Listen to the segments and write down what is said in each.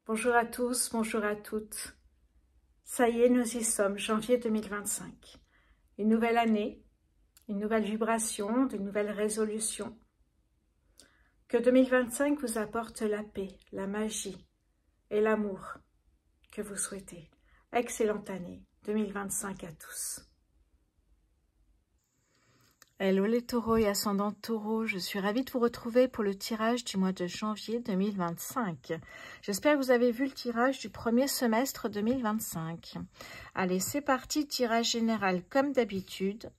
Bonjour à tous, bonjour à toutes. Ça y est, nous y sommes, janvier 2025. Une nouvelle année, une nouvelle vibration, de nouvelles résolutions. Que 2025 vous apporte la paix, la magie et l'amour que vous souhaitez. Excellente année 2025 à tous. Hello les taureaux et ascendants taureaux, je suis ravie de vous retrouver pour le tirage du mois de janvier 2025. J'espère que vous avez vu le tirage du premier semestre 2025. Allez, c'est parti, tirage général comme d'habitude.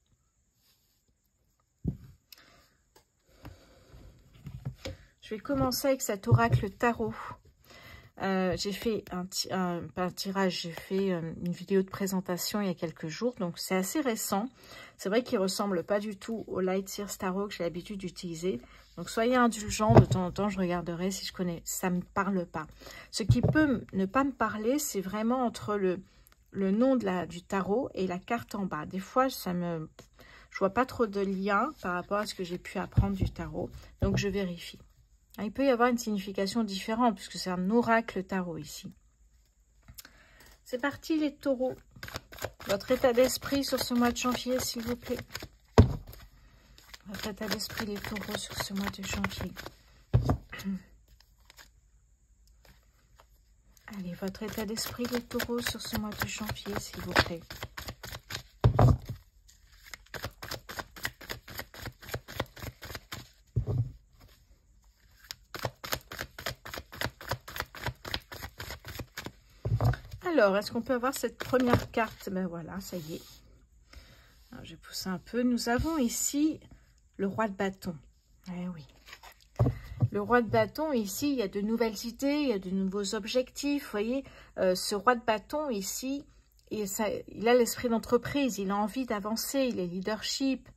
Je vais commencer avec cet oracle tarot. J'ai fait un tirage, j'ai fait une vidéo de présentation il y a quelques jours, donc c'est assez récent. C'est vrai qu'il ne ressemble pas du tout au Light Seers Tarot que j'ai l'habitude d'utiliser. Donc soyez indulgents, de temps en temps je regarderai si je connais, ça ne me parle pas. Ce qui peut ne pas me parler, c'est vraiment entre le nom du tarot et la carte en bas. Des fois, je vois pas trop de lien par rapport à ce que j'ai pu apprendre du tarot, donc je vérifie. Il peut y avoir une signification différente puisque c'est un oracle tarot ici. C'est parti les taureaux. Votre état d'esprit sur ce mois de janvier, s'il vous plaît. Votre état d'esprit les taureaux sur ce mois de janvier. Allez, votre état d'esprit les taureaux sur ce mois de janvier, s'il vous plaît. Alors, est-ce qu'on peut avoir cette première carte? Ben voilà, ça y est. Alors, je vais pousser un peu. Nous avons ici le roi de bâton. Eh oui. Le roi de bâton, ici, il y a de nouvelles idées, il y a de nouveaux objectifs. Vous voyez, ce roi de bâton, ici, il a l'esprit d'entreprise, il a envie d'avancer, il est leadership.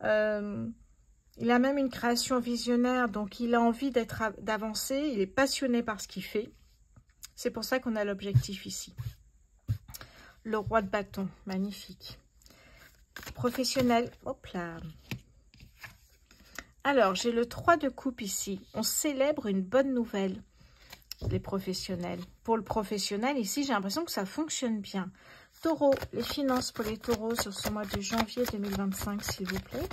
Il a même une création visionnaire, donc il a envie d'avancer, il est passionné par ce qu'il fait. C'est pour ça qu'on a l'objectif ici. Le roi de bâton, magnifique. Professionnel, hop là. Alors, j'ai le 3 de coupe ici. On célèbre une bonne nouvelle, les professionnels. Pour le professionnel, ici, j'ai l'impression que ça fonctionne bien. Taureau, les finances pour les taureaux sur ce mois de janvier 2025, s'il vous plaît.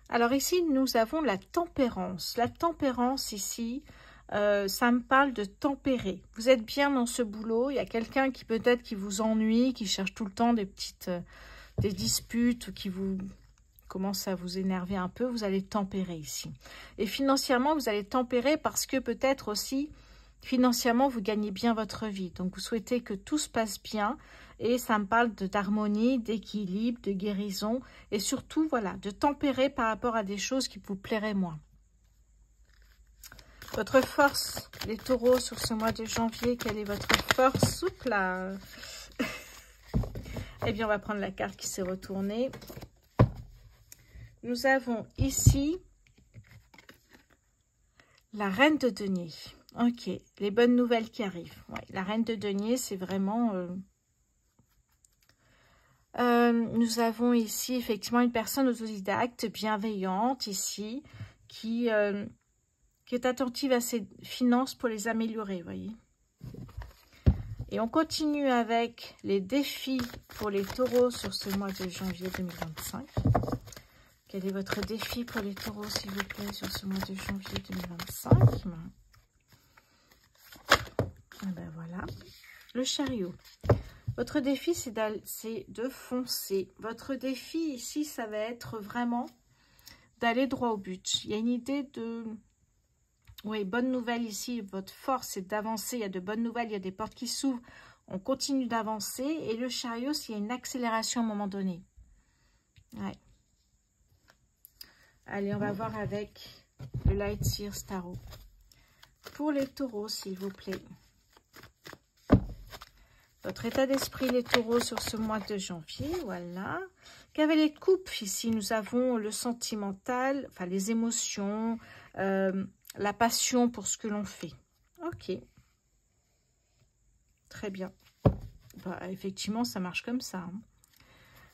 Alors ici, nous avons la tempérance. La tempérance ici, ça me parle de tempérer. Vous êtes bien dans ce boulot. Il y a quelqu'un qui peut-être qui vous ennuie, qui cherche tout le temps des disputes ou qui vous commence à vous énerver un peu. Vous allez tempérer ici. Et financièrement, vous allez tempérer parce que peut-être aussi, financièrement, vous gagnez bien votre vie. Donc, vous souhaitez que tout se passe bien. Et ça me parle d'harmonie, d'équilibre, de guérison. Et surtout, voilà, de tempérer par rapport à des choses qui vous plairaient moins. Votre force, les taureaux, sur ce mois de janvier, quelle est votre force? Oups là. Eh bien, on va prendre la carte qui s'est retournée. Nous avons ici la reine de denier. Ok, les bonnes nouvelles qui arrivent. Ouais, la reine de denier, c'est vraiment... nous avons ici effectivement une personne autodidacte, bienveillante ici, qui est attentive à ses finances pour les améliorer, vous voyez. Et on continue avec les défis pour les taureaux sur ce mois de janvier 2025. Quel est votre défi pour les taureaux, s'il vous plaît, sur ce mois de janvier 2025? Et ben voilà, le chariot. Votre défi, c'est de foncer. Votre défi ici, ça va être vraiment d'aller droit au but. Il y a une idée de... Oui, bonne nouvelle ici, votre force c'est d'avancer, il y a de bonnes nouvelles, il y a des portes qui s'ouvrent, on continue d'avancer. Et le chariot, s'il y a une accélération à un moment donné. Ouais. Allez, on va voir avec le Light Seers Tarot. Pour les taureaux, s'il vous plaît. Votre état d'esprit, les taureaux, sur ce mois de janvier, voilà. Cavalier de coupe, ici, nous avons le sentimental, enfin les émotions, la passion pour ce que l'on fait. Ok. Très bien. Bah, effectivement, ça marche comme ça. Hein.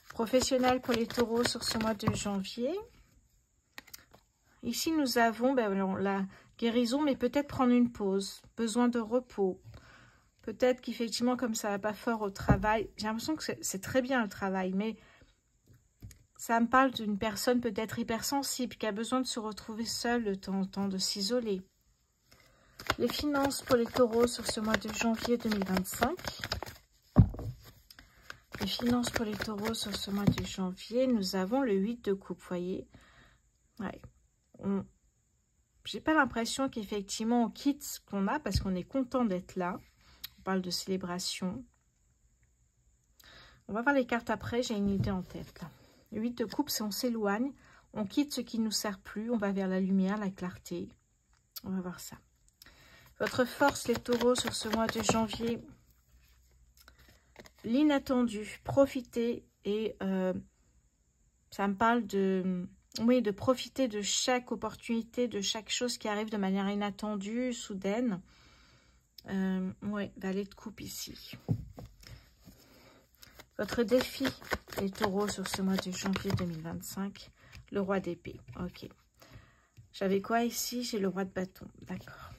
Professionnel pour les taureaux sur ce mois de janvier. Ici, nous avons Guérison, mais peut-être prendre une pause, besoin de repos. Peut-être qu'effectivement, comme ça va pas fort au travail, j'ai l'impression que c'est très bien le travail, mais ça me parle d'une personne peut-être hypersensible, qui a besoin de se retrouver seule de temps en temps, de s'isoler. Les finances pour les taureaux sur ce mois de janvier 2025. Les finances pour les taureaux sur ce mois de janvier, nous avons le 8 de coupe, vous voyez. Ouais. J'ai pas l'impression qu'effectivement on quitte ce qu'on a parce qu'on est content d'être là. On parle de célébration. On va voir les cartes après, j'ai une idée en tête là. Le 8 de coupe, c'est on s'éloigne, on quitte ce qui ne nous sert plus, on va vers la lumière, la clarté. On va voir ça. Votre force, les taureaux, sur ce mois de janvier, l'inattendu, profiter et ça me parle de, oui, de profiter de chaque opportunité, de chaque chose qui arrive de manière inattendue, soudaine. Oui, valet de coupe ici. Votre défi, les taureaux, sur ce mois de janvier 2025, le roi d'épée. Ok. J'avais quoi ici? J'ai le roi de bâton. D'accord.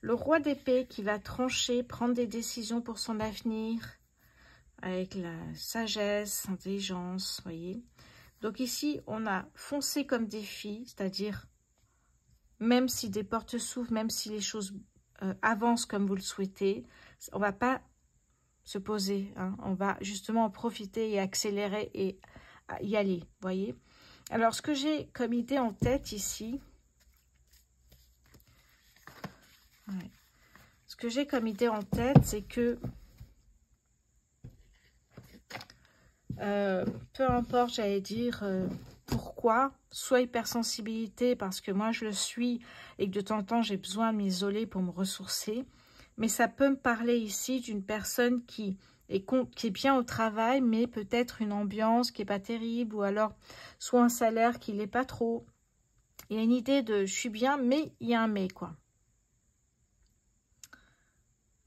Le roi d'épée qui va trancher, prendre des décisions pour son avenir, avec la sagesse, l'intelligence, voyez. Donc ici, on a foncé comme défi, c'est-à-dire, même si des portes s'ouvrent, même si les choses avancent comme vous le souhaitez, on ne va pas se poser, hein. On va justement en profiter et accélérer et y aller, voyez. Alors, ce que j'ai comme idée en tête ici, ouais. Ce que j'ai comme idée en tête, c'est que peu importe, j'allais dire, pourquoi, soit hypersensibilité, parce que moi je le suis, et que de temps en temps j'ai besoin de m'isoler pour me ressourcer, mais ça peut me parler ici d'une personne qui est bien au travail, mais peut-être une ambiance qui n'est pas terrible, ou alors soit un salaire qui n'est pas trop. Il y a une idée de je suis bien, mais il y a un mais, quoi.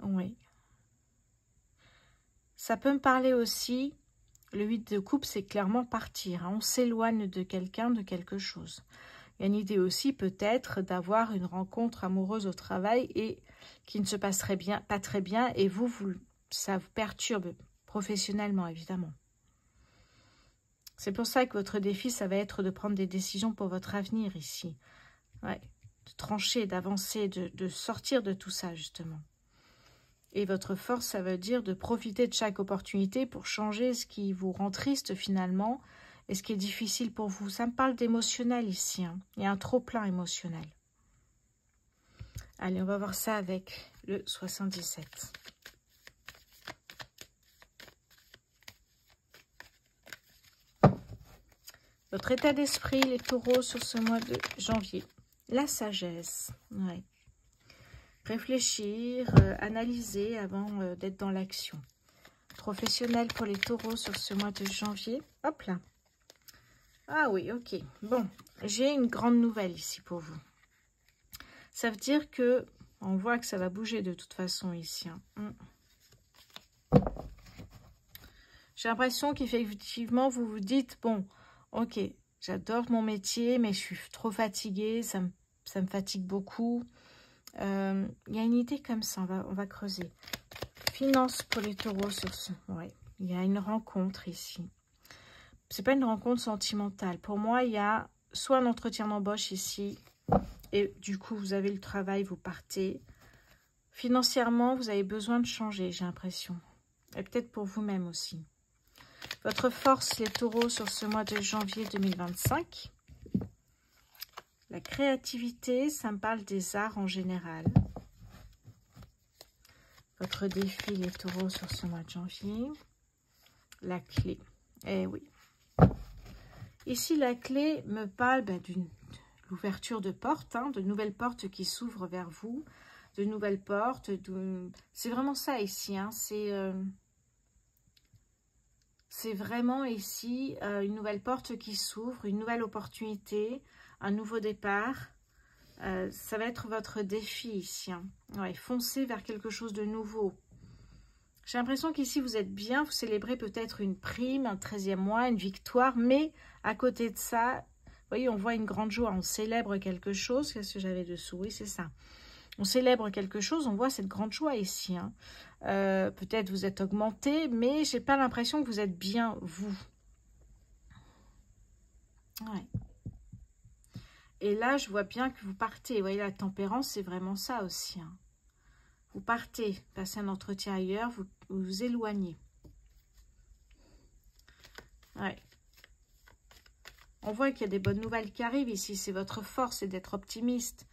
Oui. Ça peut me parler aussi, le 8 de coupe, c'est clairement partir. Hein. On s'éloigne de quelqu'un, de quelque chose. Il y a une idée aussi peut-être d'avoir une rencontre amoureuse au travail et qui ne se passerait bien, pas très bien, et ça vous perturbe professionnellement, évidemment. C'est pour ça que votre défi, ça va être de prendre des décisions pour votre avenir ici. Ouais. De trancher, d'avancer, de sortir de tout ça, justement. Et votre force, ça veut dire de profiter de chaque opportunité pour changer ce qui vous rend triste finalement et ce qui est difficile pour vous. Ça me parle d'émotionnel ici. Hein. Il y a un trop-plein émotionnel. Allez, on va voir ça avec le 77. Votre état d'esprit, les taureaux, sur ce mois de janvier. La sagesse. Ouais. Réfléchir, analyser avant d'être dans l'action. Professionnel pour les taureaux sur ce mois de janvier. Hop là. Ah oui, ok. Bon, j'ai une grande nouvelle ici pour vous. Ça veut dire que, on voit que ça va bouger de toute façon ici. Hein. J'ai l'impression qu'effectivement, vous vous dites, bon, ok, j'adore mon métier, mais je suis trop fatiguée, ça me fatigue beaucoup. Il y a une idée comme ça, on va creuser. Finances pour les taureaux sur ce... Ouais, il y a une rencontre ici. C'est pas une rencontre sentimentale. Pour moi, il y a soit un entretien d'embauche ici, et du coup, vous avez le travail, vous partez. Financièrement, vous avez besoin de changer, j'ai l'impression. Et peut-être pour vous-même aussi. Votre force, les taureaux, sur ce mois de janvier 2025. La créativité, ça me parle des arts en général. Votre défi, les taureaux, sur ce mois de janvier. La clé. Eh oui. Ici, la clé me parle d'une l'ouverture de portes, hein, de nouvelles portes qui s'ouvrent vers vous, de nouvelles portes. C'est vraiment ça ici. Hein, c'est vraiment ici une nouvelle porte qui s'ouvre, une nouvelle opportunité, un nouveau départ. Ça va être votre défi ici. Hein. Ouais, foncez vers quelque chose de nouveau. J'ai l'impression qu'ici, vous êtes bien. Vous célébrez peut-être une prime, un 13e mois, une victoire. Mais à côté de ça, voyez, on voit une grande joie, on célèbre quelque chose. Qu'est-ce que j'avais dessous? Oui, c'est ça. On célèbre quelque chose, on voit cette grande joie ici. Hein. Peut-être vous êtes augmenté, mais j'ai pas l'impression que vous êtes bien, vous. Ouais. Et là, je vois bien que vous partez. Vous voyez, la tempérance, c'est vraiment ça aussi. Hein. Vous partez, passez un entretien ailleurs, vous vous éloignez. Ouais. On voit qu'il y a des bonnes nouvelles qui arrivent ici. C'est votre force, c'est d'être optimiste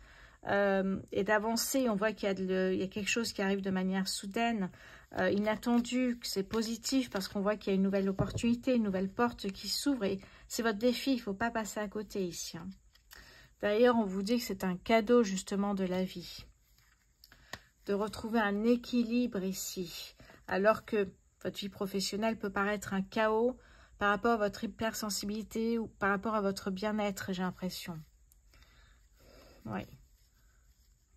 et d'avancer. On voit qu'il y a quelque chose qui arrive de manière soudaine, inattendue, que c'est positif parce qu'on voit qu'il y a une nouvelle opportunité, une nouvelle porte qui s'ouvre. Et c'est votre défi, il ne faut pas passer à côté ici. Hein. D'ailleurs, on vous dit que c'est un cadeau justement de la vie. De retrouver un équilibre ici. Alors que votre vie professionnelle peut paraître un chaos par rapport à votre hypersensibilité ou par rapport à votre bien-être, j'ai l'impression. Oui.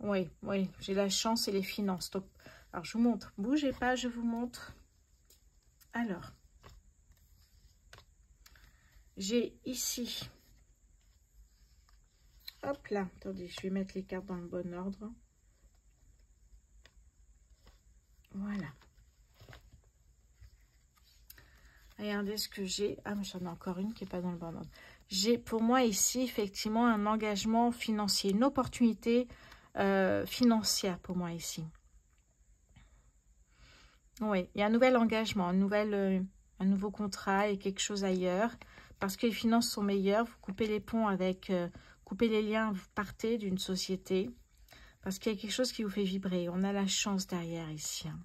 Oui, oui, j'ai la chance et les finances. Donc, alors, je vous montre. Bougez pas, je vous montre. Alors, j'ai ici... Hop là, attendez, je vais mettre les cartes dans le bon ordre. Voilà. Regardez ce que j'ai. Ah, mais j'en ai encore une qui n'est pas dans le bon ordre. J'ai pour moi ici, effectivement, un engagement financier, une opportunité financière pour moi ici. Oui, il y a un nouvel engagement, un nouveau contrat et quelque chose ailleurs. Parce que les finances sont meilleures, vous coupez les ponts avec... coupez les liens, vous partez d'une société. Parce qu'il y a quelque chose qui vous fait vibrer. On a la chance derrière ici. Hein.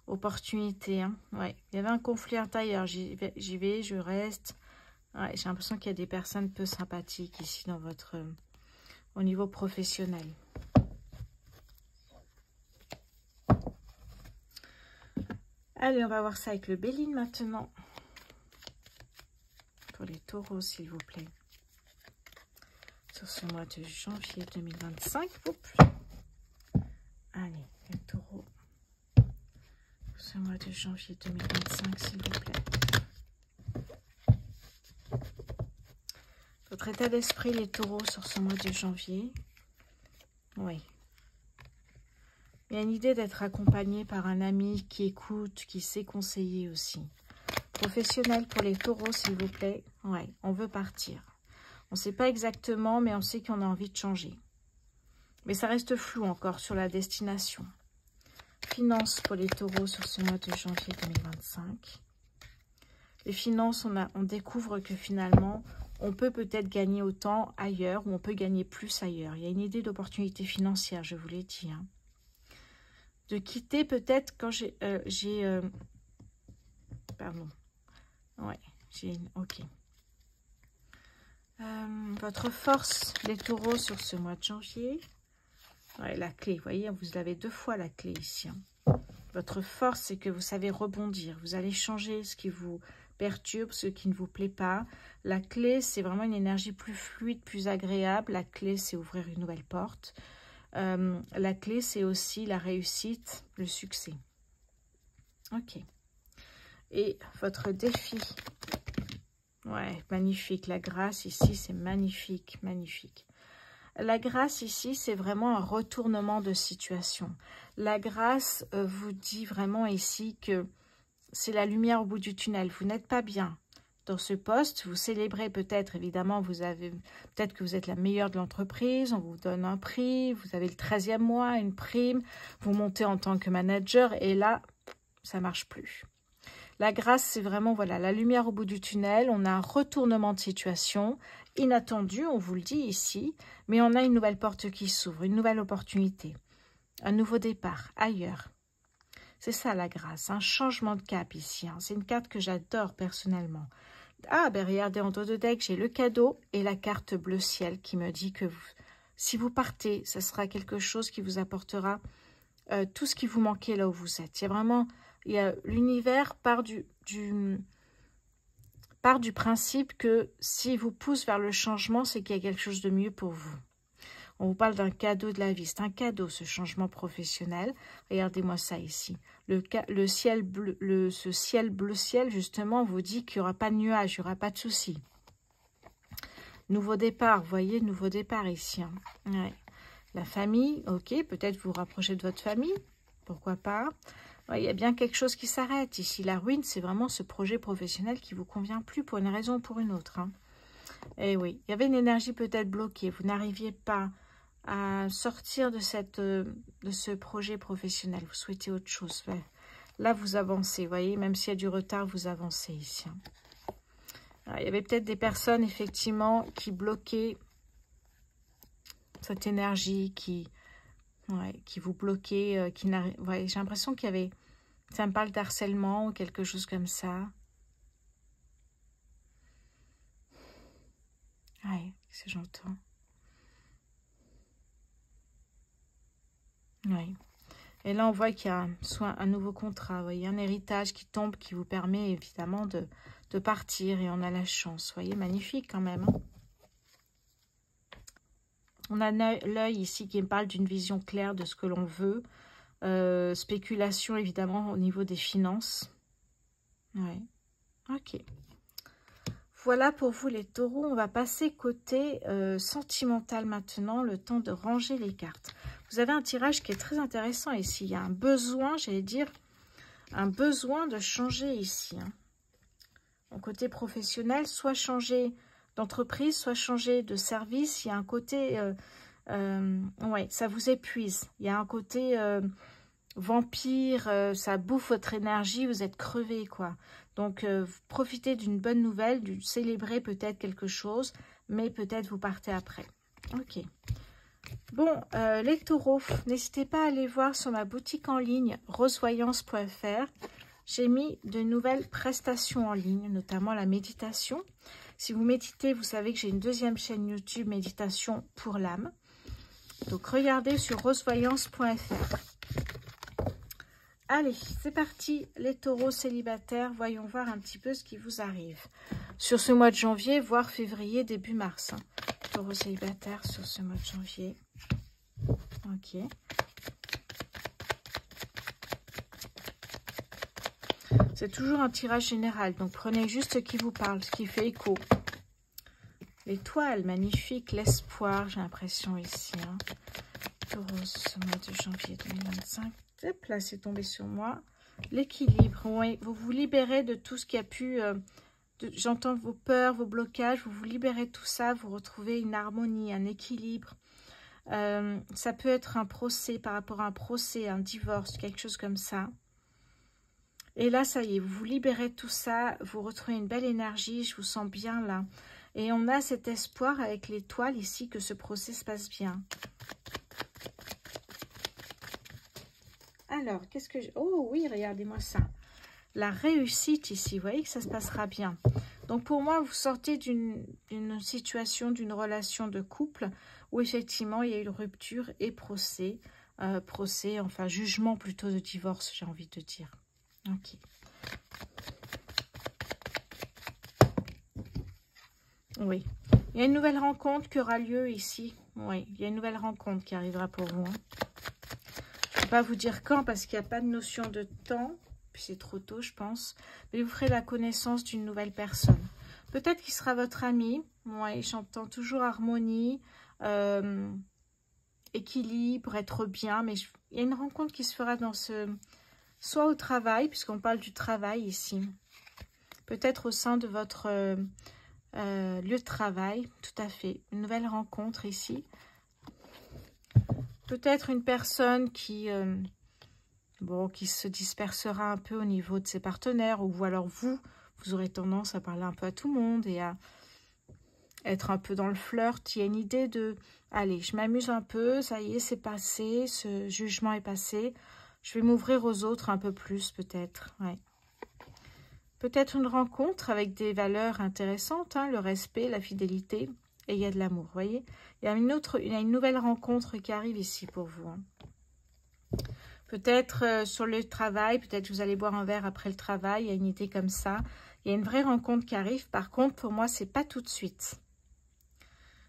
Opportunité. Hein. Ouais. Il y avait un conflit intérieur. J'y vais, je reste. Ouais, j'ai l'impression qu'il y a des personnes peu sympathiques ici dans votre... au niveau professionnel. Allez, on va voir ça avec le Béline maintenant. Pour les taureaux, s'il vous plaît. Sur ce mois de janvier 2025. Oups. Allez, les taureaux. Pour ce mois de janvier 2025, s'il vous plaît. Votre état d'esprit, les taureaux, sur ce mois de janvier. Oui. Il y a une idée d'être accompagné par un ami qui écoute, qui sait conseiller aussi. Professionnel pour les taureaux, s'il vous plaît. Oui, on veut partir. On ne sait pas exactement, mais on sait qu'on a envie de changer. Mais ça reste flou encore sur la destination. Finances pour les taureaux sur ce mois de janvier 2025. Les finances, on découvre que finalement, on peut peut-être gagner autant ailleurs ou on peut gagner plus ailleurs. Il y a une idée d'opportunité financière, je vous l'ai dit. Hein. De quitter peut-être quand pardon. Ouais, j'ai une... Ok. Votre force, les taureaux, sur ce mois de janvier. Ouais, la clé, vous voyez, vous avez 2 fois la clé ici. Hein. Votre force, c'est que vous savez rebondir. Vous allez changer ce qui vous perturbe, ce qui ne vous plaît pas. La clé, c'est vraiment une énergie plus fluide, plus agréable. La clé, c'est ouvrir une nouvelle porte. La clé, c'est aussi la réussite, le succès. Ok. Et votre défi. Ouais, magnifique. La grâce ici, c'est magnifique, magnifique. La grâce ici, c'est vraiment un retournement de situation. La grâce vous dit vraiment ici que c'est la lumière au bout du tunnel. Vous n'êtes pas bien dans ce poste. Vous célébrez peut-être, évidemment, peut-être que vous êtes la meilleure de l'entreprise. On vous donne un prix. Vous avez le 13e mois, une prime. Vous montez en tant que manager et là, ça ne marche plus. La grâce, c'est vraiment voilà la lumière au bout du tunnel. On a un retournement de situation inattendu, on vous le dit ici, mais on a une nouvelle porte qui s'ouvre, une nouvelle opportunité, un nouveau départ ailleurs. C'est ça la grâce, un changement de cap ici. Hein. C'est une carte que j'adore personnellement. Ah, ben regardez, en dos de deck, j'ai le cadeau et la carte bleu ciel qui me dit que si vous partez, ce sera quelque chose qui vous apportera tout ce qui vous manquait là où vous êtes. Il y a vraiment... L'univers part du principe que s'il vous pousse vers le changement, c'est qu'il y a quelque chose de mieux pour vous. On vous parle d'un cadeau de la vie. C'est un cadeau, ce changement professionnel. Regardez-moi ça ici. Ce ciel bleu ciel, justement, vous dit qu'il n'y aura pas de nuages, il n'y aura pas de soucis. Nouveau départ, vous voyez, nouveau départ ici. Hein. Ouais. La famille, ok, peut-être vous rapprochez de votre famille, pourquoi pas. Ouais, il y a bien quelque chose qui s'arrête ici. La ruine, c'est vraiment ce projet professionnel qui ne vous convient plus pour une raison ou pour une autre. Hein. Et oui, il y avait une énergie peut-être bloquée. Vous n'arriviez pas à sortir de ce projet professionnel. Vous souhaitez autre chose. Ouais. Là, vous avancez, vous voyez, même s'il y a du retard, vous avancez ici. Hein. Alors, il y avait peut-être des personnes, effectivement, qui bloquaient cette énergie, qui vous bloquait, ouais, j'ai l'impression qu'il y avait, ça me parle d'harcèlement ou quelque chose comme ça. Ouais, c'est ce que j'entends. Oui. Et là, on voit qu'il y a soit un nouveau contrat, vous voyez, un héritage qui tombe, qui vous permet évidemment de partir, et on a la chance. Vous voyez, magnifique quand même. Hein. On a l'œil ici qui me parle d'une vision claire de ce que l'on veut. Spéculation, évidemment, au niveau des finances. Oui. Ok. Voilà pour vous les taureaux. On va passer côté sentimental maintenant, le temps de ranger les cartes. Vous avez un tirage qui est très intéressant ici. Il y a un besoin, j'allais dire, un besoin de changer ici. Hein. Au côté professionnel, soit changer d'entreprise, soit changer de service. Il y a un côté, ouais, ça vous épuise. Il y a un côté vampire, ça bouffe votre énergie, vous êtes crevé, quoi. Donc, profitez d'une bonne nouvelle, célébrez peut-être quelque chose, mais peut-être vous partez après. Ok. Bon, les taureaux, n'hésitez pas à aller voir sur ma boutique en ligne, rosevoyance.fr. J'ai mis de nouvelles prestations en ligne, notamment la méditation. Si vous méditez, vous savez que j'ai une deuxième chaîne YouTube, Méditation pour l'âme. Donc, regardez sur rosevoyance.fr. Allez, c'est parti, les taureaux célibataires. Voyons voir un petit peu ce qui vous arrive. Sur ce mois de janvier, voire février, début mars. Hein. Taureaux célibataires sur ce mois de janvier. Ok. C'est toujours un tirage général, donc prenez juste ce qui vous parle, ce qui fait écho. L'étoile, magnifique, l'espoir, j'ai l'impression ici. Hein. Taureau, ce mois de janvier 2025. Hop là, c'est tombé sur moi. L'équilibre, oui, vous vous libérez de tout ce qui a pu... J'entends vos peurs, vos blocages, vous vous libérez de tout ça, vous retrouvez une harmonie, un équilibre. Ça peut être un procès, par rapport à un procès, un divorce, quelque chose comme ça. Et là, ça y est, vous vous libérez de tout ça, vous retrouvez une belle énergie, je vous sens bien là. Et on a cet espoir avec l'étoile ici que ce procès se passe bien. Alors, qu'est-ce que... Oh oui, regardez-moi ça. La réussite ici, vous voyez que ça se passera bien. Donc pour moi, vous sortez d'une situation, d'une relation de couple où effectivement il y a eu une rupture et procès. Procès, enfin jugement plutôt de divorce, j'ai envie de dire. Ok. Oui. Il y a une nouvelle rencontre qui aura lieu ici. Oui, il y a une nouvelle rencontre qui arrivera pour vous. Hein. Je ne peux pas vous dire quand parce qu'il n'y a pas de notion de temps. Puis c'est trop tôt, je pense. Mais vous ferez la connaissance d'une nouvelle personne. Peut-être qu'il sera votre ami. Oui, j'entends toujours harmonie, équilibre, être bien. Mais il y a une rencontre qui se fera dans ce... Soit au travail, puisqu'on parle du travail ici. Peut-être au sein de votre lieu de travail. Tout à fait. Une nouvelle rencontre ici. Peut-être une personne qui... bon, qui se dispersera un peu au niveau de ses partenaires, ou alors vous aurez tendance à parler un peu à tout le monde et à être un peu dans le flirt. Il y a une idée de, allez, je m'amuse un peu, ça y est, c'est passé, ce jugement est passé, je vais m'ouvrir aux autres un peu plus peut-être, ouais. Peut-être une rencontre avec des valeurs intéressantes, hein, le respect, la fidélité, et il y a de l'amour, vous voyez. Il y a une nouvelle rencontre qui arrive ici pour vous, hein. Peut-être sur le travail, peut-être que vous allez boire un verre après le travail, il y a une idée comme ça. Il y a une vraie rencontre qui arrive. Par contre, pour moi, c'est pas tout de suite.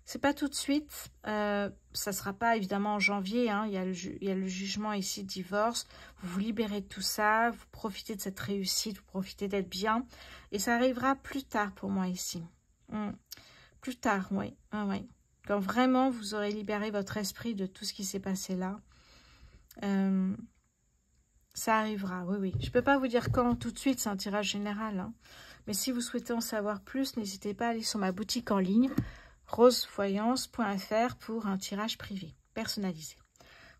C'est pas tout de suite. Ça sera pas évidemment en janvier. Hein. Il y a le jugement ici, divorce. Vous vous libérez de tout ça. Vous profitez de cette réussite. Vous profitez d'être bien. Et ça arrivera plus tard pour moi ici. Plus tard, oui. Ah, oui. Quand vraiment vous aurez libéré votre esprit de tout ce qui s'est passé là, ça arrivera, oui, oui. Je ne peux pas vous dire quand tout de suite, c'est un tirage général. Hein. Mais si vous souhaitez en savoir plus, n'hésitez pas à aller sur ma boutique en ligne, rosevoyance.fr, pour un tirage privé, personnalisé.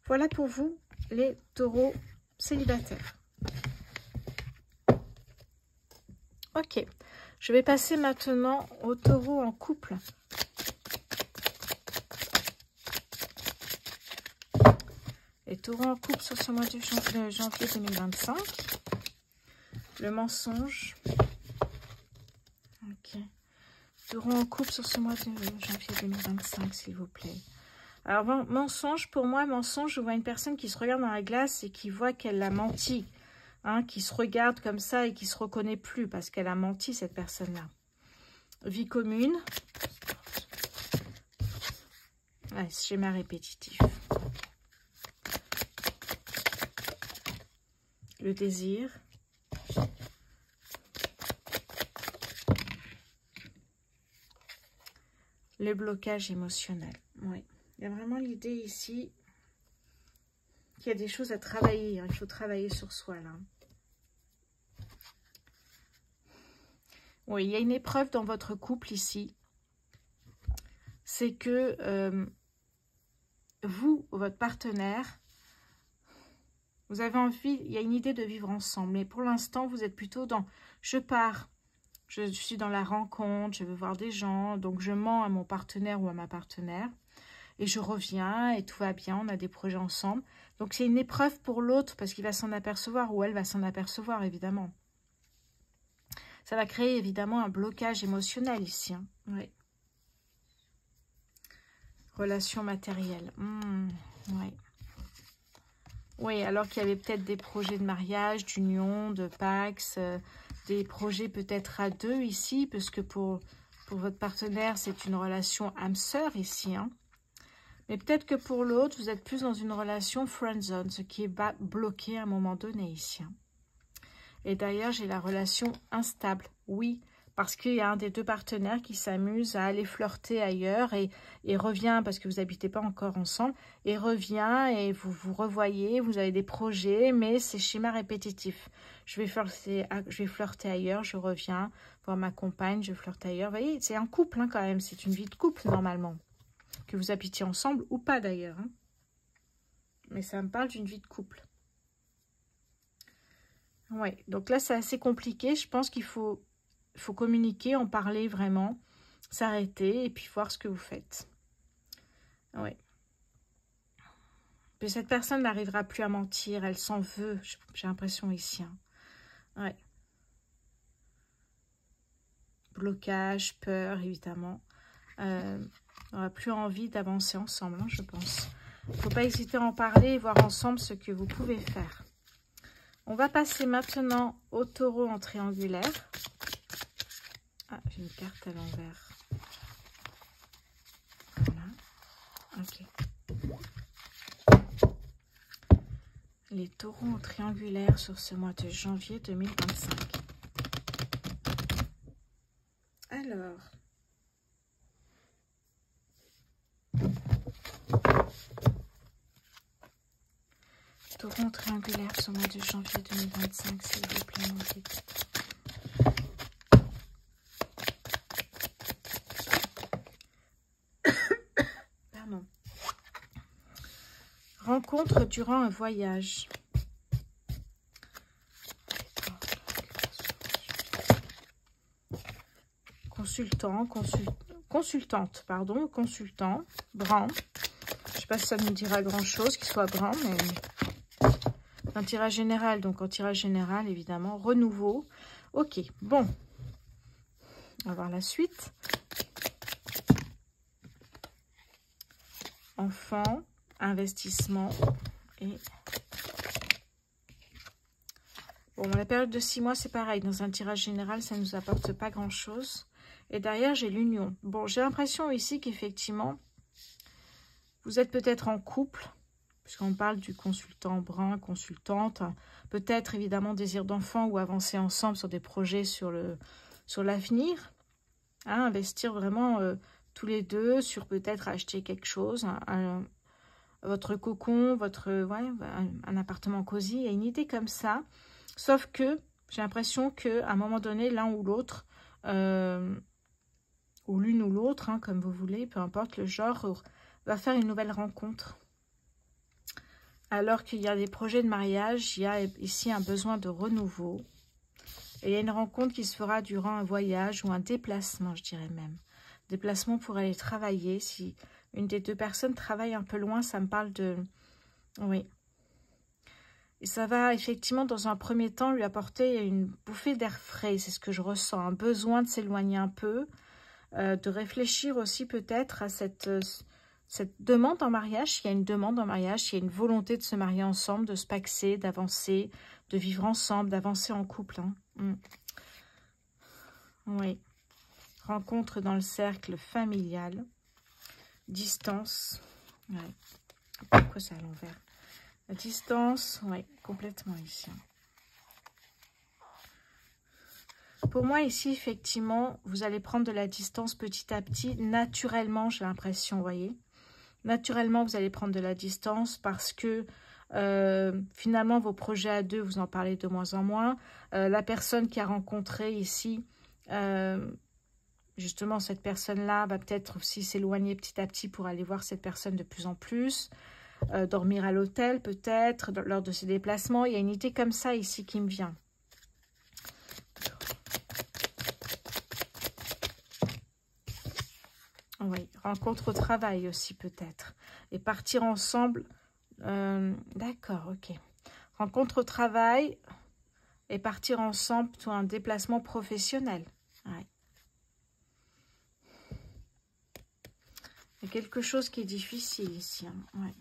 Voilà pour vous, les taureaux célibataires. Ok, je vais passer maintenant aux taureaux en couple. Les taureaux en couple sur ce mois de janvier 2025. Le mensonge. Ok. Taureaux en couple sur ce mois de janvier 2025, s'il vous plaît. Alors, mensonge, pour moi, mensonge, je vois une personne qui se regarde dans la glace et qui voit qu'elle a menti. Hein, qui se regarde comme ça et qui se reconnaît plus parce qu'elle a menti, cette personne-là. Vie commune. Ouais, schéma répétitif. Le désir. Le blocage émotionnel. Oui. Il y a vraiment l'idée ici qu'il y a des choses à travailler. Hein. Il faut travailler sur soi, là. Oui, il y a une épreuve dans votre couple ici. C'est que vous, votre partenaire, vous avez envie, il y a une idée de vivre ensemble. Mais pour l'instant, vous êtes plutôt dans « je pars ». Je suis dans la rencontre, je veux voir des gens, donc je mens à mon partenaire ou à ma partenaire. Et je reviens et tout va bien, on a des projets ensemble. Donc c'est une épreuve pour l'autre parce qu'il va s'en apercevoir ou elle va s'en apercevoir évidemment. Ça va créer évidemment un blocage émotionnel ici. Hein. Oui. Relation matérielle. Oui. Oui, alors qu'il y avait peut-être des projets de mariage, d'union, de Pax, des projets peut-être à deux ici, parce que pour votre partenaire, c'est une relation âme-sœur ici. Hein. Mais peut-être que pour l'autre, vous êtes plus dans une relation friendzone, ce qui est bloqué à un moment donné ici. Hein. Et d'ailleurs, j'ai la relation instable. Oui, parce qu'il y a un des deux partenaires qui s'amuse à aller flirter ailleurs et revient, parce que vous n'habitez pas encore ensemble, et revient et vous vous revoyez, vous avez des projets, mais c'est schéma répétitif. Je vais flirter ailleurs, je reviens voir ma compagne, je flirte ailleurs. Vous voyez, c'est un couple hein, quand même, c'est une vie de couple normalement. Que vous habitiez ensemble ou pas d'ailleurs. Hein. Mais ça me parle d'une vie de couple. Oui, donc là c'est assez compliqué, je pense qu'il faut communiquer, en parler vraiment, s'arrêter et puis voir ce que vous faites. Oui. Puis cette personne n'arrivera plus à mentir, elle s'en veut, j'ai l'impression ici. Hein. Ouais. Blocage, peur, évidemment. On n'a plus envie d'avancer ensemble, hein, je pense. Il ne faut pas hésiter à en parler et voir ensemble ce que vous pouvez faire. On va passer maintenant au taureau en triangulaire. Ah, j'ai une carte à l'envers. Voilà. Ok. Les taureaux en triangulaire sur ce mois de janvier 2025. Alors. Taureau en triangulaire sur le mois de janvier 2025, s'il vous plaît, mon guide. Pardon. Rencontre durant un voyage. Consultante, pardon, consultant, brun. Je ne sais pas si ça nous dira grand-chose, qu'il soit brun, mais un tirage général, donc en tirage général, évidemment, renouveau. Ok, bon. On va voir la suite. Enfant, investissement et... Bon, la période de 6 mois, c'est pareil. Dans un tirage général, ça ne nous apporte pas grand-chose. Et derrière, j'ai l'union. Bon, j'ai l'impression ici qu'effectivement, vous êtes peut-être en couple, puisqu'on parle du consultant brun, consultante. Peut-être, évidemment, désir d'enfant ou avancer ensemble sur des projets sur l'avenir. Hein, investir vraiment tous les deux sur peut-être acheter quelque chose, votre cocon, un appartement cosy. Il y a une idée comme ça. Sauf que j'ai l'impression qu'à un moment donné, l'un ou l'autre, ou l'une ou l'autre, hein, comme vous voulez, peu importe le genre, va faire une nouvelle rencontre. Alors qu'il y a des projets de mariage, il y a ici un besoin de renouveau. Et il y a une rencontre qui se fera durant un voyage ou un déplacement, je dirais même. Déplacement pour aller travailler. Si une des deux personnes travaille un peu loin, ça me parle de... Oui. Et ça va effectivement, dans un premier temps, lui apporter une bouffée d'air frais. C'est ce que je ressens. Un besoin de s'éloigner un peu. De réfléchir aussi peut-être à cette demande en mariage. Il y a une demande en mariage. Il y a une volonté de se marier ensemble, de se paxer, d'avancer, de vivre ensemble, d'avancer en couple. Hein. Oui. Rencontre dans le cercle familial. Distance. Ouais. Pourquoi c'est à l'envers? La distance, oui, complètement ici. Pour moi, ici, effectivement, vous allez prendre de la distance petit à petit. Naturellement, j'ai l'impression, vous voyez. Naturellement, vous allez prendre de la distance parce que finalement, vos projets à deux, vous en parlez de moins en moins. La personne qui a rencontré ici, justement, cette personne-là va peut-être aussi s'éloigner petit à petit pour aller voir cette personne de plus en plus. Dormir à l'hôtel peut-être, lors de ses déplacements. Il y a une idée comme ça ici qui me vient. Oui, rencontre au travail aussi peut-être. Et partir ensemble. D'accord, ok. Rencontre au travail et partir ensemble pour un déplacement professionnel. Ouais. Il y a quelque chose qui est difficile ici. Hein. Ouais.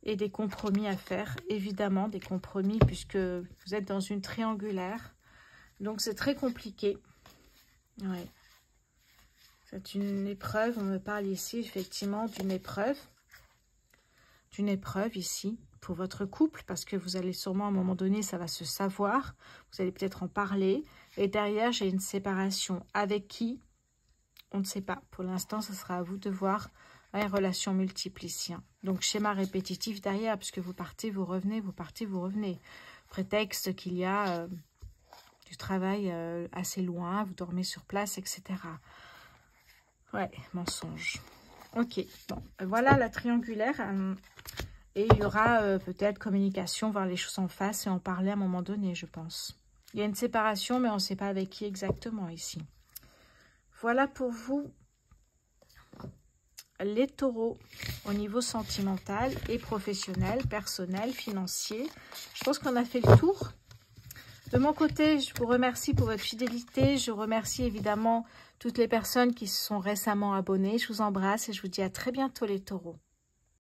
Et des compromis à faire, évidemment, des compromis, puisque vous êtes dans une triangulaire. Donc, c'est très compliqué. Ouais. C'est une épreuve, on me parle ici, effectivement, d'une épreuve. D'une épreuve, ici, pour votre couple, parce que vous allez sûrement, à un moment donné, ça va se savoir. Vous allez peut-être en parler. Et derrière, j'ai une séparation. Avec qui? On ne sait pas. Pour l'instant, ce sera à vous de voir. Ouais, relation multiple ici. Hein. Donc, schéma répétitif derrière, puisque vous partez, vous revenez, vous partez, vous revenez. Prétexte qu'il y a du travail assez loin, vous dormez sur place, etc. Ouais, mensonge. Ok, bon, voilà la triangulaire. Et il y aura peut-être communication, voir les choses en face et en parler à un moment donné, je pense. Il y a une séparation, mais on ne sait pas avec qui exactement ici. Voilà pour vous. Les taureaux au niveau sentimental et professionnel, personnel, financier. Je pense qu'on a fait le tour. De mon côté, je vous remercie pour votre fidélité. Je remercie évidemment toutes les personnes qui se sont récemment abonnées. Je vous embrasse et je vous dis à très bientôt les taureaux.